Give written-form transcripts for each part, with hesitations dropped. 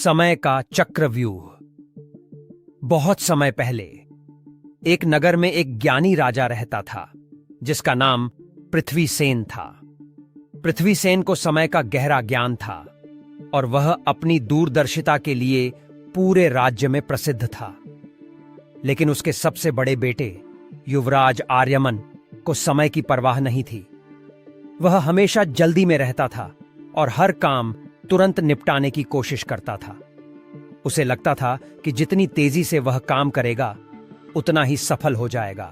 समय का चक्रव्यूह। बहुत समय पहले एक नगर में एक ज्ञानी राजा रहता था जिसका नाम पृथ्वीसेन था। पृथ्वीसेन को समय का गहरा ज्ञान था और वह अपनी दूरदर्शिता के लिए पूरे राज्य में प्रसिद्ध था। लेकिन उसके सबसे बड़े बेटे युवराज आर्यमन को समय की परवाह नहीं थी। वह हमेशा जल्दी में रहता था और हर काम तुरंत निपटाने की कोशिश करता था। उसे लगता था कि जितनी तेजी से वह काम करेगा उतना ही सफल हो जाएगा।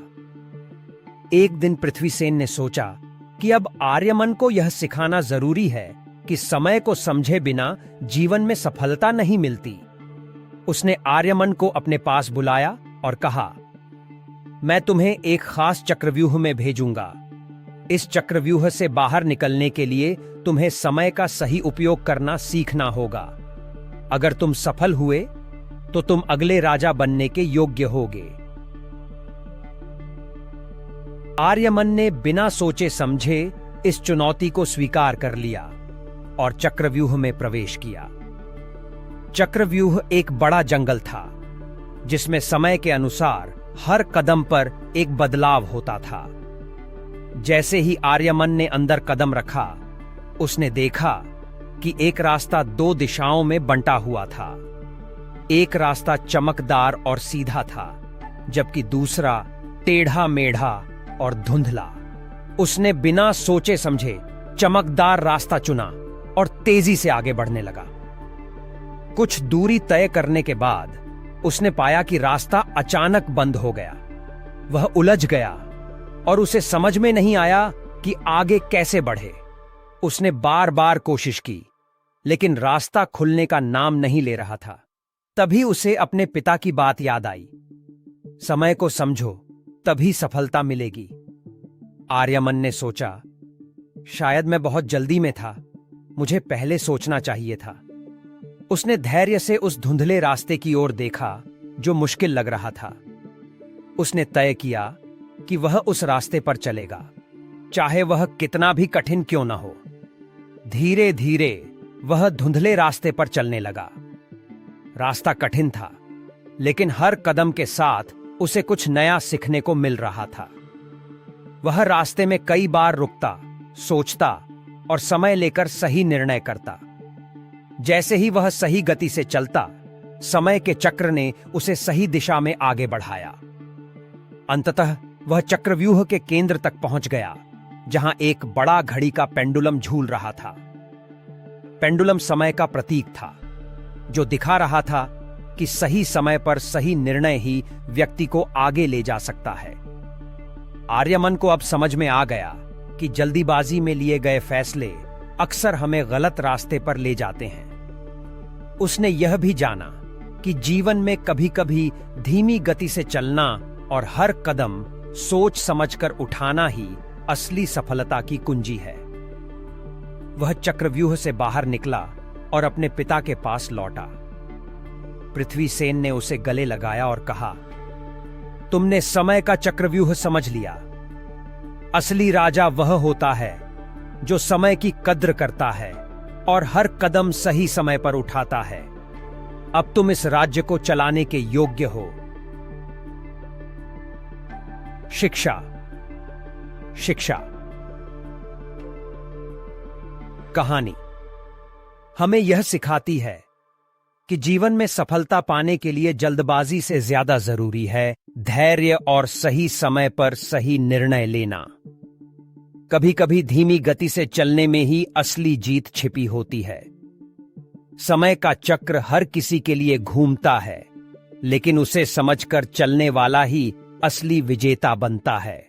एक दिन पृथ्वीसेन ने सोचा कि अब आर्यमन को यह सिखाना जरूरी है कि समय को समझे बिना जीवन में सफलता नहीं मिलती। उसने आर्यमन को अपने पास बुलाया और कहा, मैं तुम्हें एक खास चक्रव्यूह में भेजूंगा। इस चक्रव्यूह से बाहर निकलने के लिए तुम्हें समय का सही उपयोग करना सीखना होगा। अगर तुम सफल हुए तो तुम अगले राजा बनने के योग्य होगे। आर्यमन ने बिना सोचे समझे इस चुनौती को स्वीकार कर लिया और चक्रव्यूह में प्रवेश किया। चक्रव्यूह एक बड़ा जंगल था जिसमें समय के अनुसार हर कदम पर एक बदलाव होता था। जैसे ही आर्यमन ने अंदर कदम रखा, उसने देखा कि एक रास्ता दो दिशाओं में बंटा हुआ था। एक रास्ता चमकदार और सीधा था, जबकि दूसरा टेढ़ा मेढ़ा और धुंधला। उसने बिना सोचे समझे चमकदार रास्ता चुना और तेजी से आगे बढ़ने लगा। कुछ दूरी तय करने के बाद उसने पाया कि रास्ता अचानक बंद हो गया। वह उलझ गया और उसे समझ में नहीं आया कि आगे कैसे बढ़े। उसने बार बार कोशिश की, लेकिन रास्ता खुलने का नाम नहीं ले रहा था। तभी उसे अपने पिता की बात याद आई, समय को समझो तभी सफलता मिलेगी। आर्यमन ने सोचा, शायद मैं बहुत जल्दी में था, मुझे पहले सोचना चाहिए था। उसने धैर्य से उस धुंधले रास्ते की ओर देखा जो मुश्किल लग रहा था। उसने तय किया कि वह उस रास्ते पर चलेगा, चाहे वह कितना भी कठिन क्यों न हो। धीरे धीरे वह धुंधले रास्ते पर चलने लगा। रास्ता कठिन था, लेकिन हर कदम के साथ उसे कुछ नया सीखने को मिल रहा था। वह रास्ते में कई बार रुकता, सोचता और समय लेकर सही निर्णय करता। जैसे ही वह सही गति से चलता, समय के चक्र ने उसे सही दिशा में आगे बढ़ाया। अंततः वह चक्रव्यूह के केंद्र तक पहुंच गया, जहां एक बड़ा घड़ी का पेंडुलम झूल रहा था। पेंडुलम समय का प्रतीक था, जो दिखा रहा था कि सही समय पर सही निर्णय ही व्यक्ति को आगे ले जा सकता है। आर्यमन को अब समझ में आ गया कि जल्दीबाजी में लिए गए फैसले अक्सर हमें गलत रास्ते पर ले जाते हैं। उसने यह भी जाना कि जीवन में कभी-कभी धीमी गति से चलना और हर कदम सोच समझकर उठाना ही असली सफलता की कुंजी है। वह चक्रव्यूह से बाहर निकला और अपने पिता के पास लौटा। पृथ्वीसेन ने उसे गले लगाया और कहा, तुमने समय का चक्रव्यूह समझ लिया। असली राजा वह होता है जो समय की कद्र करता है और हर कदम सही समय पर उठाता है। अब तुम इस राज्य को चलाने के योग्य हो। शिक्षा। शिक्षा। कहानी हमें यह सिखाती है कि जीवन में सफलता पाने के लिए जल्दबाजी से ज्यादा जरूरी है धैर्य और सही समय पर सही निर्णय लेना। कभी कभी धीमी गति से चलने में ही असली जीत छिपी होती है। समय का चक्र हर किसी के लिए घूमता है, लेकिन उसे समझकर चलने वाला ही असली विजेता बनता है।